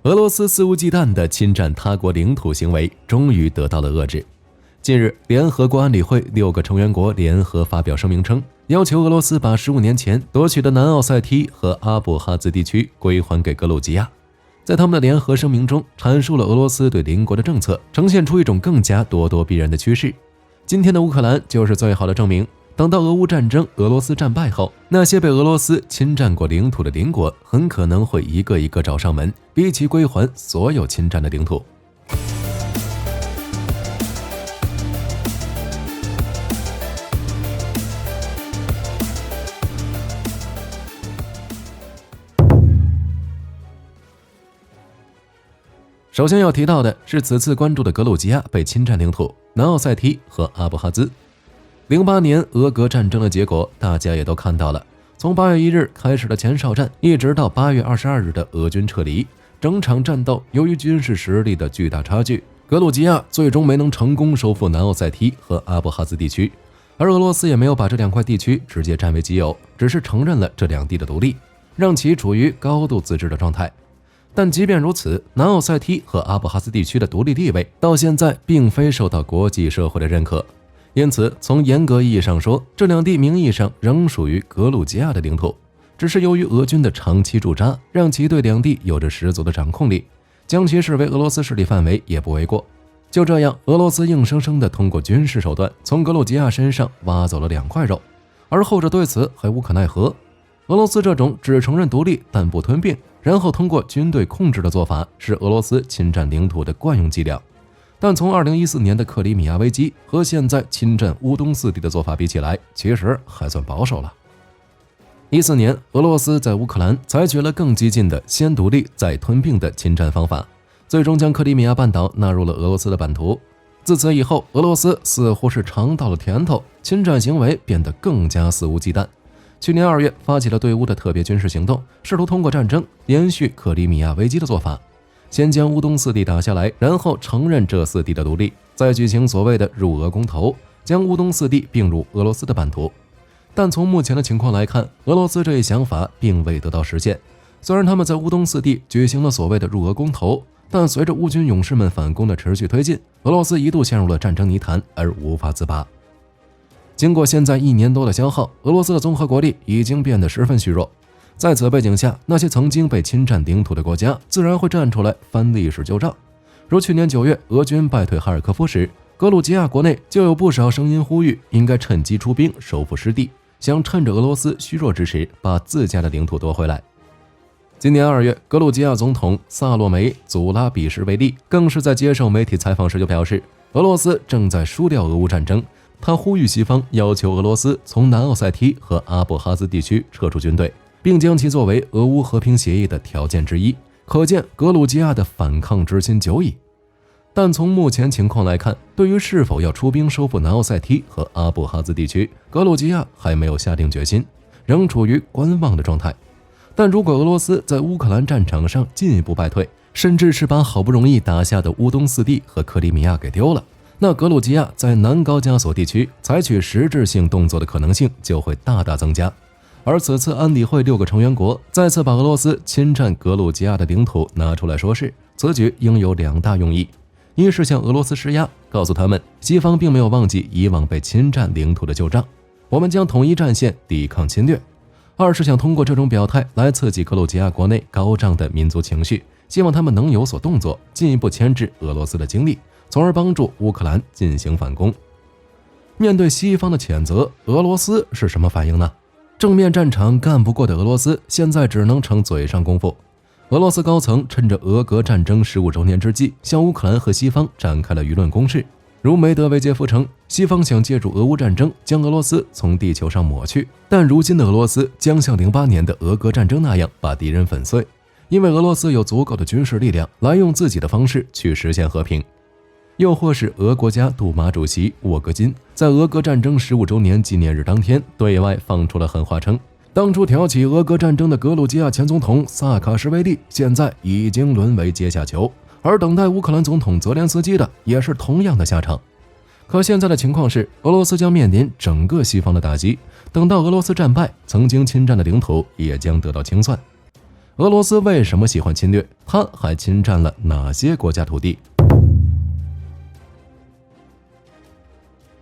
俄罗斯肆无忌惮地侵占他国领土行为终于得到了遏制。近日，联合国安理会6个成员国联合发表声明称，要求俄罗斯把15年前夺取的南奥塞梯和阿布哈兹地区归还给格鲁吉亚。在他们的联合声明中，阐述了俄罗斯对邻国的政策，呈现出一种更加咄咄逼人的趋势。今天的乌克兰就是最好的证明。等到俄乌战争俄罗斯战败后，那些被俄罗斯侵占过领土的邻国很可能会一个一个找上门，逼其归还所有侵占的领土。首先要提到的是此次关注的格鲁吉亚被侵占领土南奥塞梯和阿布哈兹。08年俄格战争的结果大家也都看到了，从8月1日开始的前哨战，一直到8月22日的俄军撤离，整场战斗由于军事实力的巨大差距，格鲁吉亚最终没能成功收复南奥塞梯和阿布哈兹地区，而俄罗斯也没有把这2块地区直接占为己有，只是承认了这2地的独立，让其处于高度自治的状态。但即便如此，南奥塞梯和阿布哈兹地区的独立地位到现在并非受到国际社会的认可，因此从严格意义上说，这2地名义上仍属于格鲁吉亚的领土，只是由于俄军的长期驻扎，让其对2地有着十足的掌控力，将其视为俄罗斯势力范围也不为过。就这样，俄罗斯硬生生地通过军事手段从格鲁吉亚身上挖走了2块肉，而后者对此还无可奈何。俄罗斯这种只承认独立但不吞并，然后通过军队控制的做法，是俄罗斯侵占领土的惯用伎俩。但从2014年的克里米亚危机和现在侵占乌东4地的做法比起来，其实还算保守了。14年，俄罗斯在乌克兰采取了更激进的先独立再吞并的侵占方法，最终将克里米亚半岛纳入了俄罗斯的版图。自此以后，俄罗斯似乎是尝到了甜头，侵占行为变得更加肆无忌惮。去年2月发起了对乌的特别军事行动，试图通过战争延续克里米亚危机的做法，先将乌东4地打下来，然后承认这4地的独立，再举行所谓的入俄公投，将乌东4地并入俄罗斯的版图。但从目前的情况来看，俄罗斯这一想法并未得到实现。虽然他们在乌东4地举行了所谓的入俄公投，但随着乌军勇士们反攻的持续推进，俄罗斯一度陷入了战争泥潭而无法自拔。经过现在1年多的消耗，俄罗斯的综合国力已经变得十分虚弱。在此背景下，那些曾经被侵占领土的国家自然会站出来翻历史旧账。如去年9月俄军败退哈尔科夫时，格鲁吉亚国内就有不少声音呼吁应该趁机出兵收复失地，想趁着俄罗斯虚弱之时把自家的领土夺回来。今年2月，格鲁吉亚总统萨洛梅·祖拉比什维利更是在接受媒体采访时就表示，俄罗斯正在输掉俄乌战争。他呼吁西方要求俄罗斯从南奥塞梯和阿布哈兹地区撤出军队，并将其作为俄乌和平协议的条件之一，可见格鲁吉亚的反抗之心久矣。但从目前情况来看，对于是否要出兵收复南奥塞梯和阿布哈兹地区，格鲁吉亚还没有下定决心，仍处于观望的状态。但如果俄罗斯在乌克兰战场上进一步败退，甚至是把好不容易打下的乌东4地和克里米亚给丢了，那格鲁吉亚在南高加索地区采取实质性动作的可能性就会大大增加。而此次安理会6个成员国再次把俄罗斯侵占格鲁吉亚的领土拿出来说事，此举应有2大用意：一是向俄罗斯施压，告诉他们西方并没有忘记以往被侵占领土的旧账，我们将统一战线抵抗侵略；二是想通过这种表态来刺激格鲁吉亚国内高涨的民族情绪，希望他们能有所动作，进一步牵制俄罗斯的精力，从而帮助乌克兰进行反攻。面对西方的谴责，俄罗斯是什么反应呢？正面战场干不过的俄罗斯，现在只能逞嘴上功夫。俄罗斯高层趁着俄格战争15周年之际，向乌克兰和西方展开了舆论攻势。如梅德韦杰夫称，西方想借助俄乌战争将俄罗斯从地球上抹去，但如今的俄罗斯将像08年的俄格战争那样把敌人粉碎，因为俄罗斯有足够的军事力量来用自己的方式去实现和平。又或是俄国家杜马主席沃格金在俄格战争15周年纪念日当天对外放出了狠话，称当初挑起俄格战争的格鲁吉亚前总统萨卡什维利现在已经沦为阶下囚，而等待乌克兰总统泽连斯基的也是同样的下场。可现在的情况是，俄罗斯将面临整个西方的打击，等到俄罗斯战败，曾经侵占的领土也将得到清算。俄罗斯为什么喜欢侵略？他还侵占了哪些国家土地？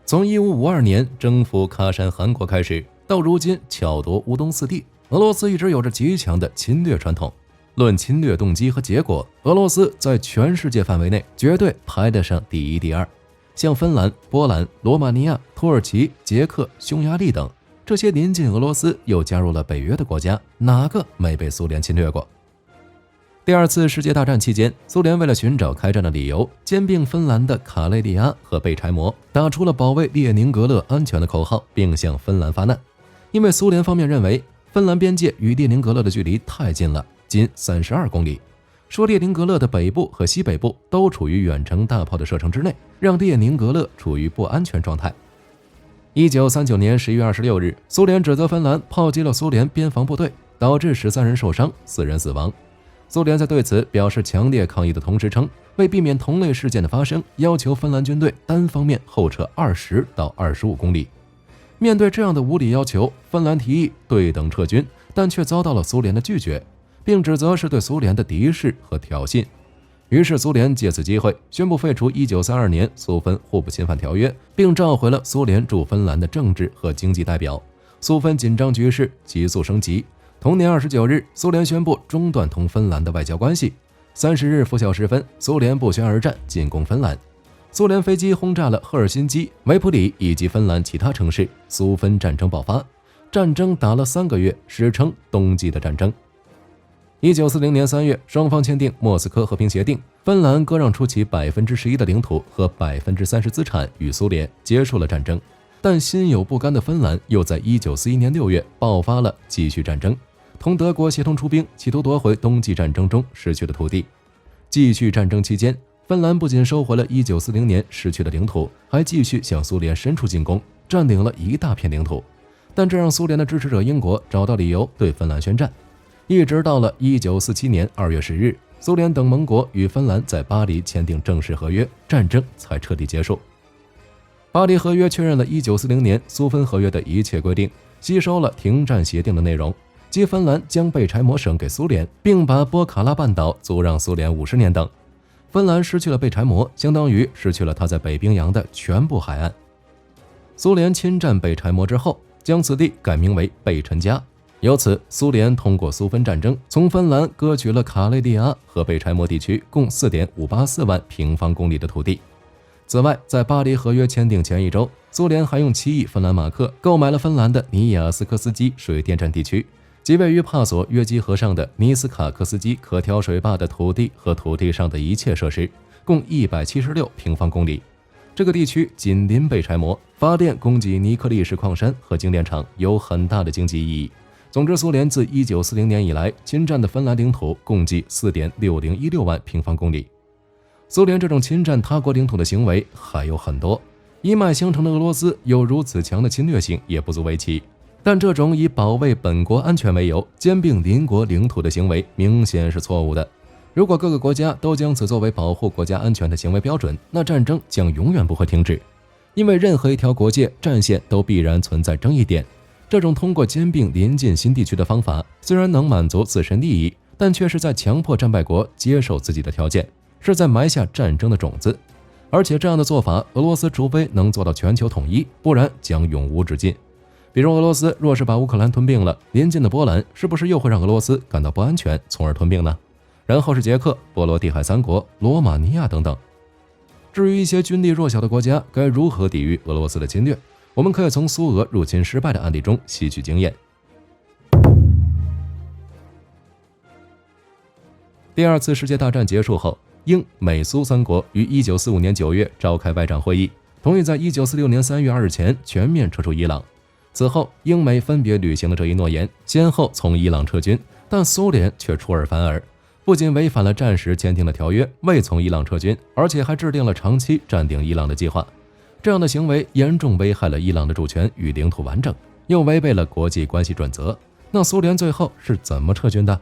从1552年征服喀山汗国开始，到如今巧夺乌东四地，俄罗斯一直有着极强的侵略传统。论侵略动机和结果，俄罗斯在全世界范围内绝对排得上第一、第二。像芬兰、波兰、罗马尼亚、土耳其、捷克、匈牙利等这些临近俄罗斯又加入了北约的国家，哪个没被苏联侵略过？第二次世界大战期间，苏联为了寻找开战的理由，兼并芬兰的卡累利阿和贝柴摩，打出了保卫列宁格勒安全的口号，并向芬兰发难。因为苏联方面认为芬兰边界与列宁格勒的距离太近了，仅32公里，说列宁格勒的北部和西北部都处于远程大炮的射程之内，让列宁格勒处于不安全状态。1939年11月26日，苏联指责芬兰炮击了苏联边防部队，导致13人受伤，4人死亡。苏联在对此表示强烈抗议的同时称，为避免同类事件的发生，要求芬兰军队单方面后撤20到25公里。面对这样的无理要求，芬兰提议对等撤军，但却遭到了苏联的拒绝，并指责是对苏联的敌视和挑衅。于是苏联借此机会宣布废除1932年苏芬互不侵犯条约，并召回了苏联驻芬兰的政治和经济代表。苏芬紧张局势急速升级。同年29日，苏联宣布中断同芬兰的外交关系。30日拂晓时分，苏联不宣而战，进攻芬兰。苏联飞机轰炸了赫尔辛基、维普里以及芬兰其他城市，苏芬战争爆发。战争打了3个月，史称冬季的战争。1940年3月，双方签订莫斯科和平协定，芬兰割让出其11%的领土和30%资产与苏联，结束了战争。但心有不甘的芬兰又在1941年6月爆发了继续战争，同德国协同出兵，企图夺回冬季战争中失去的土地。继续战争期间，芬兰不仅收回了1940年失去的领土，还继续向苏联伸出进攻，占领了一大片领土。但这让苏联的支持者英国找到理由对芬兰宣战。一直到了1947年2月10日，苏联等盟国与芬兰在巴黎签订正式合约，战争才彻底结束。巴黎合约确认了1940年苏芬合约的一切规定，吸收了停战协定的内容，即芬兰将贝柴摩省给苏联，并把波卡拉半岛租让苏联50年等。芬兰失去了贝柴摩，相当于失去了它在北冰洋的全部海岸。苏联侵占贝柴摩之后，将此地改名为贝陈加，由此苏联通过苏芬战争从芬兰割取了卡累利阿和贝柴摩地区共4.584万平方公里的土地。此外，在巴黎合约签订前一周，苏联还用7亿芬兰马克购买了芬兰的尼亚斯科斯基水电站地区，即位于帕索约基河上的尼斯卡科斯基可调水坝的土地和土地上的一切设施，共176平方公里。这个地区紧邻贝柴摩，发电供给尼克利什矿山和精炼厂，有很大的经济意义。总之，苏联自1940年以来侵占的芬兰领土共计4.6016万平方公里。苏联这种侵占他国领土的行为还有很多，一脉相承的俄罗斯有如此强的侵略性也不足为奇。但这种以保卫本国安全为由兼并邻国领土的行为明显是错误的。如果各个国家都将此作为保护国家安全的行为标准，那战争将永远不会停止。因为任何一条国界战线都必然存在争议点。这种通过兼并邻近新地区的方法虽然能满足自身利益，但却是在强迫战败国接受自己的条件，是在埋下战争的种子。而且这样的做法，俄罗斯除非能做到全球统一，不然将永无止境。比如俄罗斯若是把乌克兰吞并了，邻近的波兰是不是又会让俄罗斯感到不安全，从而吞并呢？然后是捷克、波罗的海3国、罗马尼亚等等。至于一些军力弱小的国家该如何抵御俄罗斯的侵略，我们可以从苏俄入侵失败的案例中吸取经验。第二次世界大战结束后，英美苏3国于1945年9月召开外长会议，同意在1946年3月2日前全面撤出伊朗。此后，英美分别履行了这一诺言，先后从伊朗撤军，但苏联却出尔反尔，不仅违反了战时签订的条约，未从伊朗撤军，而且还制定了长期占领伊朗的计划。这样的行为严重危害了伊朗的主权与领土完整，又违背了国际关系准则。那苏联最后是怎么撤军的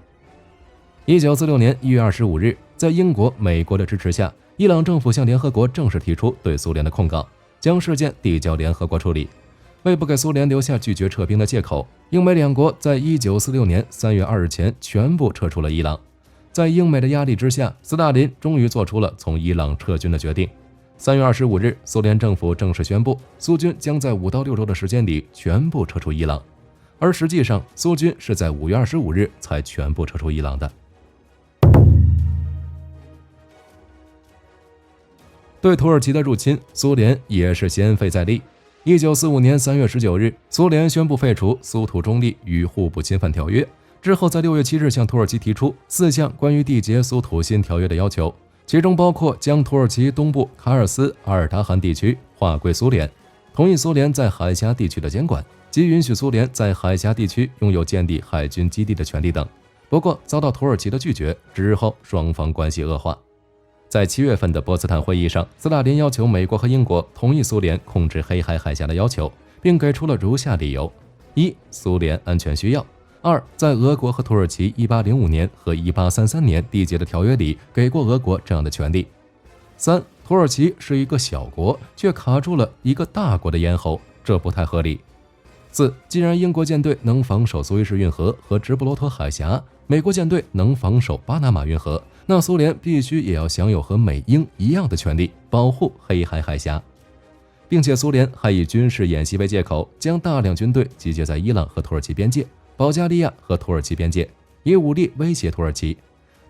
？1946年1月25日，在英国、美国的支持下，伊朗政府向联合国正式提出对苏联的控告，将事件递交联合国处理。为不给苏联留下拒绝撤兵的借口，英美两国在1946年3月2日前全部撤出了伊朗。在英美的压力之下，斯大林终于做出了从伊朗撤军的决定。3月25日，苏联政府正式宣布，苏军将在5到6周的时间里全部撤出伊朗。而实际上，苏军是在5月25日才全部撤出伊朗的。对土耳其的入侵，苏联也是先费再厉。1945年3月19日，苏联宣布废除苏土中立与互不侵犯条约，之后在6月7日向土耳其提出4项关于缔结苏土新条约的要求，其中包括将土耳其东部卡尔斯阿尔达罕地区划归苏联，同意苏联在海峡地区的监管，及允许苏联在海峡地区拥有建立海军基地的权利等。不过遭到土耳其的拒绝，之后双方关系恶化。在7月份的波茨坦会议上，斯大林要求美国和英国同意苏联控制黑海海峡的要求，并给出了如下理由：一、苏联安全需要；二、在俄国和土耳其1805年和1833年缔结的条约里给过俄国这样的权利；三、土耳其是一个小国，却卡住了一个大国的咽喉，这不太合理；四、既然英国舰队能防守苏伊士运河和直布罗陀海峡，美国舰队能防守巴拿马运河，那苏联必须也要享有和美英一样的权利，保护黑海海峡。并且苏联还以军事演习为借口，将大量军队集结在伊朗和土耳其边界、保加利亚和土耳其边界，以武力威胁土耳其。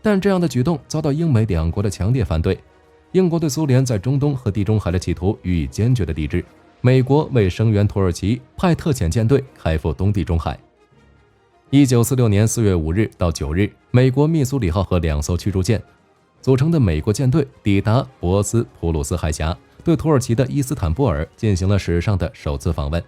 但这样的举动遭到英美两国的强烈反对。英国对苏联在中东和地中海的企图予以坚决的抵制。美国为声援土耳其，派特遣舰队开赴东地中海。1946年4月5日到9日，美国密苏里号和2艘驱逐舰组成的美国舰队抵达博斯普鲁斯海峡，对土耳其的伊斯坦布尔进行了史上的首次访问。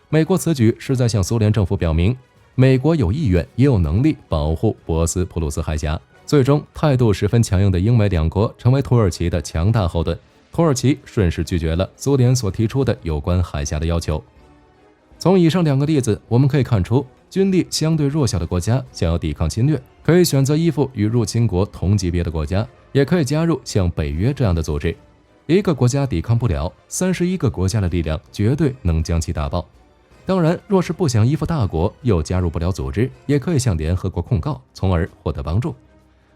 美国此举是在向苏联政府表明，美国有意愿也有能力保护博斯普鲁斯海峡。最终，态度十分强硬的英美两国成为土耳其的强大后盾。土耳其顺势拒绝了苏联所提出的有关海峡的要求。从以上两个例子，我们可以看出，军力相对弱小的国家想要抵抗侵略，可以选择依附与入侵国同级别的国家，也可以加入像北约这样的组织。一个国家抵抗不了，31个国家的力量绝对能将其打爆。当然，若是不想依附大国，又加入不了组织，也可以向联合国控告，从而获得帮助。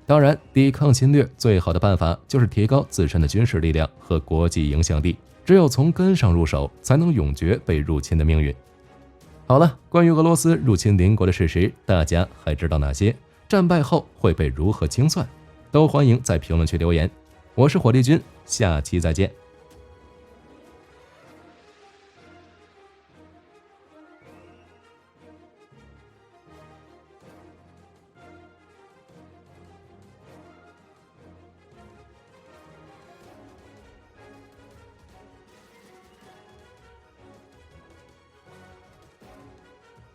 当然，抵抗侵略最好的办法就是提高自身的军事力量和国际影响力，只有从根上入手，才能永绝被入侵的命运。好了，关于俄罗斯入侵邻国的事实，大家还知道哪些？战败后会被如何清算？都欢迎在评论区留言。我是火力军，下期再见。